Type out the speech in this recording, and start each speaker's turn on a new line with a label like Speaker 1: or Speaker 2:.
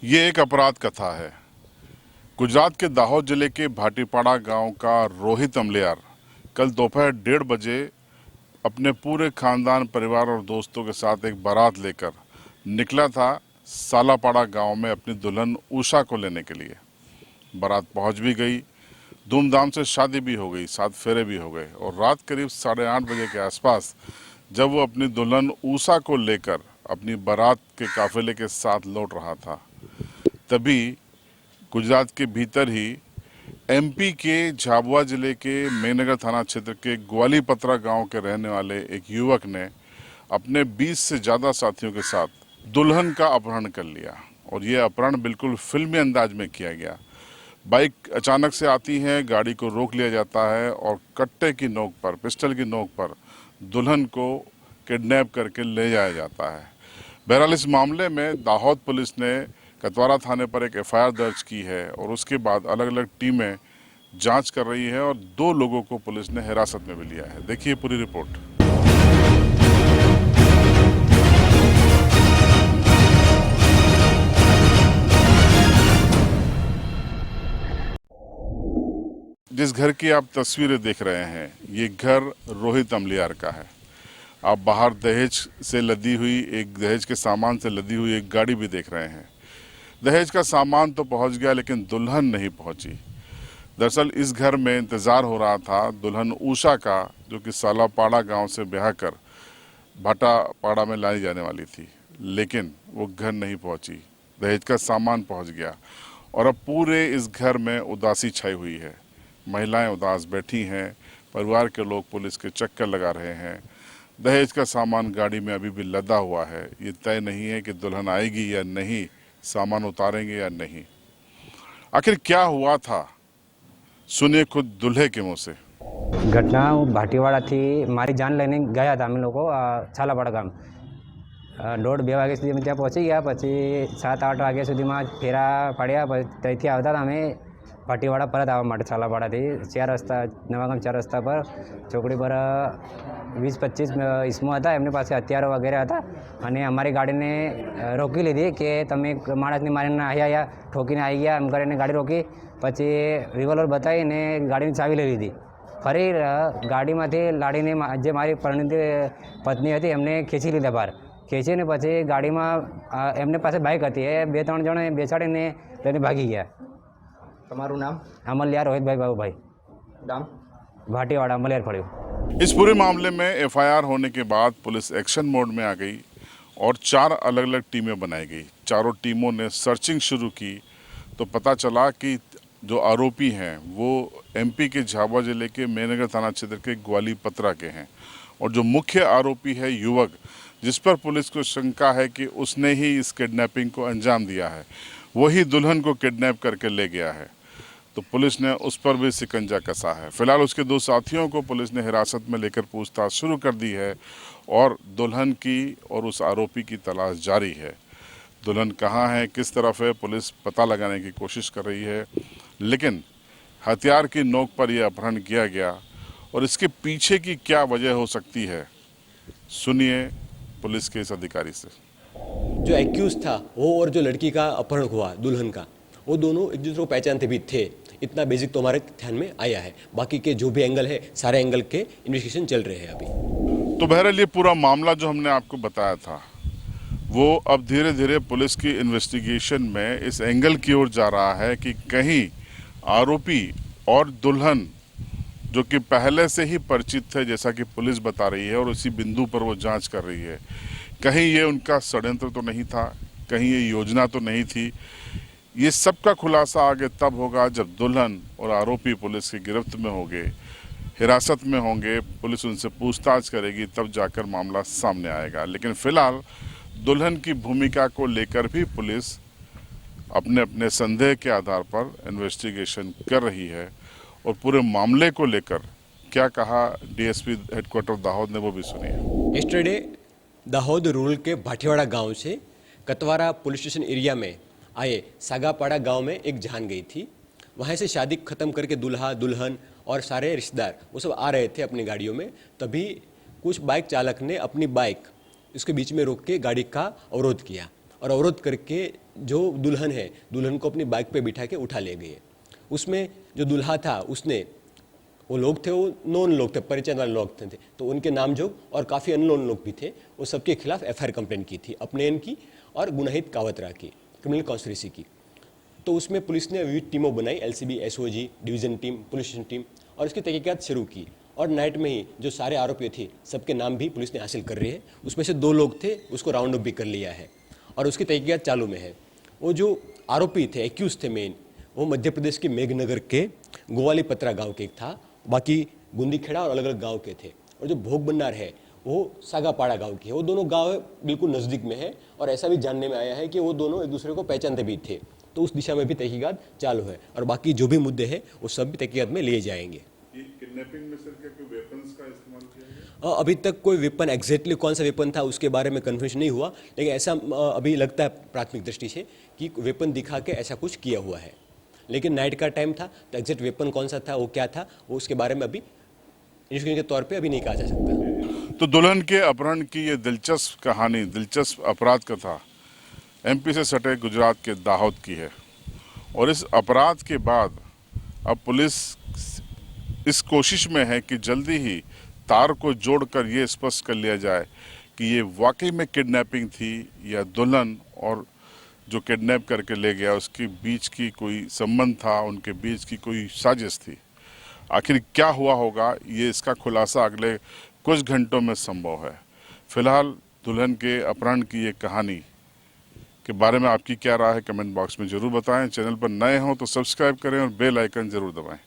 Speaker 1: ये एक अपराध कथा है। गुजरात के दाहोद जिले के भाटीपाड़ा गांव का रोहित अमलियार कल दोपहर 1:30 बजे अपने पूरे खानदान, परिवार और दोस्तों के साथ एक बारात लेकर निकला था सालापाड़ा गांव में अपनी दुल्हन उषा को लेने के लिए। बारात पहुंच भी गई, धूमधाम से शादी भी हो गई, 7 फेरे भी हो गए और रात करीब 8:30 बजे के आसपास जब वो अपनी दुल्हन उषा को लेकर अपनी बारात के काफिले के साथ लौट रहा था, तभी गुजरात के भीतर ही एमपी के झाबुआ जिले के मेनगर थाना क्षेत्र के ग्वालीपत्रा गांव के रहने वाले एक युवक ने अपने 20 से ज़्यादा साथियों के साथ दुल्हन का अपहरण कर लिया। और ये अपहरण बिल्कुल फिल्मी अंदाज में किया गया। बाइक अचानक से आती है, गाड़ी को रोक लिया जाता है और कट्टे की नोक पर, पिस्टल की नोक पर दुल्हन को किडनैप करके ले जाया जाता है। बहरहाल इस मामले में दाहोद पुलिस ने कतवारा थाने पर एक एफआईआर दर्ज की है और उसके बाद अलग अलग टीमें जांच कर रही है और 2 लोगों को पुलिस ने हिरासत में भी लिया है। देखिए पूरी रिपोर्ट। जिस घर की आप तस्वीरें देख रहे हैं, ये घर रोहित अमलियार का है। आप बाहर दहेज से लदी हुई दहेज के सामान से लदी हुई एक गाड़ी भी देख रहे हैं। दहेज का सामान तो पहुंच गया लेकिन दुल्हन नहीं पहुंची। दरअसल इस घर में इंतजार हो रहा था दुल्हन उषा का, जो कि सालापाड़ा गांव से ब्याह कर भाटापाड़ा में लाई जाने वाली थी, लेकिन वो घर नहीं पहुंची। दहेज का सामान पहुंच गया और अब पूरे इस घर में उदासी छाई हुई है। महिलाएं उदास बैठी हैं, परिवार के लोग पुलिस के चक्कर लगा रहे हैं। दहेज का सामान गाड़ी में अभी भी लदा हुआ है। ये तय नहीं है कि दुल्हन आएगी या नहीं, सामान उतारेंगे या नहीं। आखिर क्या हुआ था, सुनिए खुद दूल्हे के मुंह से।
Speaker 2: घटना भाटीवाड़ा थी, मारी जान लेने गया था हम लोग छालापाड़ा गाम। 1:30-2 वागे सुधी में ત્યાં પહોંચી ગયા। પછી 7-8 વાગ્યા સુધીમાં ફેરા પાડ્યા। પછી ત્યાંથી આવતા હતા અમે ભાટીવાડા પરત આવવા માટે છાલાપાડાથી 4 રસ્તા, નવાગામ 4 રસ્તા પર ચોકડી પર 20-25 ઈસમો હતા, એમની પાસે હથિયારો વગેરે હતા અને અમારી ગાડીને રોકી લીધી કે તમે માણસને મારીને અહીંયા ઠોકીને આવી ગયા એમ કરીને ગાડી રોકી। પછી રિવોલ્વર બતાવીને ગાડીની ચાવી લઈ લીધી। ફરી ગાડીમાંથી લાડીને જે મારી પરિણીત પત્ની હતી એમને ખેંચી લીધા બહાર। ખેંચીને પછી ગાડીમાં એમને પાસે બાઇક હતી, એ 2-3 જણે બેસાડીને લઈને ભાગી ગયા।
Speaker 3: તમારું નામ?
Speaker 2: અમલિયાર રોહિતભાઈ બાબુભાઈ,
Speaker 3: ગામ
Speaker 2: भाटीवाड़ा अमलियार फड़ियो।
Speaker 1: इस पूरे मामले में एफआईआर होने के बाद पुलिस एक्शन मोड में आ गई और 4 अलग अलग टीमें बनाई गई। चारों टीमों ने सर्चिंग शुरू की तो पता चला कि जो आरोपी हैं वो एमपी के झाबुआ जिले के मेनगर थाना क्षेत्र के ग्वालीपत्रा के हैं और जो मुख्य आरोपी है युवक, जिस पर पुलिस को शंका है कि उसने ही इस किडनैपिंग को अंजाम दिया है, वही दुल्हन को किडनैप करके ले गया है। तो पुलिस ने उस पर भी शिकंजा कसा है। फिलहाल उसके 2 साथियों को पुलिस ने हिरासत में लेकर पूछताछ शुरू कर दी है और दुल्हन की और उस आरोपी की तलाश जारी है। दुल्हन कहाँ है, किस तरफ है, पुलिस पता लगाने की कोशिश कर रही है, लेकिन हथियार की नोक पर यह अपहरण किया गया और इसके पीछे की क्या वजह हो सकती है, सुनिए पुलिस के इस अधिकारी से।
Speaker 4: जो एक्यूज था वो और जो लड़की का अपहरण हुआ दुल्हन का, वो दोनों एक दूसरे को पहचानते भी थे। इतना बेसिक तो हमारे ध्यान में आया है। बाकी के जो भी एंगल है, सारे एंगल के इन्वेस्टिगेशन चल रहे हैं अभी।
Speaker 1: तो बहरहाल ये पूरा मामला जो हमने आपको बताया था वो अब धीरे धीरे पुलिस की इन्वेस्टिगेशन में इस एंगल की ओर जा रहा है कि कहीं आरोपी और दुल्हन, जो कि पहले से ही परिचित थे जैसा कि पुलिस बता रही है और उसी बिंदु पर वो जांच कर रही है, कहीं ये उनका षड्यंत्र तो नहीं था, कहीं ये योजना तो नहीं थी। ये सब का खुलासा आगे तब होगा जब दुल्हन और आरोपी पुलिस की गिरफ्त में होंगे, हिरासत में होंगे, पुलिस उनसे पूछताछ करेगी, तब जाकर मामला सामने आएगा। लेकिन फिलहाल दुल्हन की भूमिका को लेकर भी पुलिस अपने अपने संदेह के आधार पर इन्वेस्टिगेशन कर रही है और पूरे मामले को लेकर क्या कहा डीएसपी हेडक्वार्टर दाहोद ने, वो भी सुनिए।
Speaker 4: यस्टरडे दाहोद रूरल के भाटीवाड़ा गांव से कतवारा पुलिस स्टेशन एरिया में आए सागापाड़ा गांव में एक जान गई थी। वहाँ से शादी ख़त्म करके दूल्हा दुल्हन और सारे रिश्तेदार वो सब आ रहे थे अपनी गाड़ियों में। तभी कुछ बाइक चालक ने अपनी बाइक उसके बीच में रोक के गाड़ी का अवरोध किया और अवरोध करके जो दुल्हन है, दुल्हन को अपनी बाइक पे बिठा के उठा ले गए। उसमें जो दुल्हा था उसने, वो लोग थे, वो नॉन लोग थे, परिचय वाले लोग थे, तो उनके नाम जो और काफ़ी अननोन लोग भी थे, वो सबके खिलाफ एफआईआर कंप्लेंट की थी, अपने की और गुनाहित कावतरा की, क्रिमिनल कॉन्स्पिरेसी की। तो उसमें पुलिस ने विविध टीमों बनाई, LCB, SOG, division team, police station team, और उसकी तहकीकात शुरू की। और नाइट में ही जो सारे आरोपी थे सबके नाम भी पुलिस ने हासिल कर रही है। उसमें से 2 लोग थे, उसको राउंड अप भी कर लिया है और उसकी तहकीकात चालू में है। वो जो आरोपी थे, एक्यूज थे मेन, वो मध्य प्रदेश के मेघनगर के गोवाली पत्रा गाँव के एक था, बाकी गुंदीखेड़ा और अलग अलग गाँव के थे। और जो भोग भंडार है वो सागापाड़ा गांव की है। वो दोनों गांव बिल्कुल नज़दीक में है और ऐसा भी जानने में आया है कि वो दोनों एक दूसरे को पहचानते भी थे। तो उस दिशा में भी तहकीकात चालू है और बाकी जो भी मुद्दे हैं वो सब भी तहकीकात में लिए जाएंगे।
Speaker 1: किडनैपिंग में सर क्या कोई वेपन्स का इस्तेमाल किया गया?
Speaker 4: अभी तक कोई वेपन, एग्जैक्टली कौन सा वेपन था उसके बारे में कन्फर्मेशन नहीं हुआ, लेकिन ऐसा अभी लगता है प्राथमिक दृष्टि से कि वेपन दिखा के ऐसा कुछ किया हुआ है। लेकिन नाइट का टाइम था तो एग्जैक्ट वेपन कौन सा था, वो क्या था, वो उसके बारे में अभी इन्वेस्टिगेशन के तौर पे अभी नहीं कहा जा सकता।
Speaker 1: तो दुल्हन के अपहरण की ये दिलचस्प कहानी, दिलचस्प अपराध कथा एमपी से सटे गुजरात के दाहोद की है। और इस अपराध के बाद अब पुलिस इस कोशिश में है कि जल्दी ही तार को जोड़कर ये स्पष्ट कर लिया जाए कि ये वाकई में किडनैपिंग थी या दुल्हन और जो किडनैप करके ले गया उसके बीच की कोई संबंध था, उनके बीच की कोई साजिश थी। आखिर क्या हुआ होगा, ये इसका खुलासा अगले कुछ घंटों में संभव है। फिलहाल दुल्हन के अपहरण की ये कहानी के बारे में आपकी क्या राय है, कमेंट बॉक्स में जरूर बताएं। चैनल पर नए हों तो सब्सक्राइब करें और बेल आइकन जरूर दबाएं।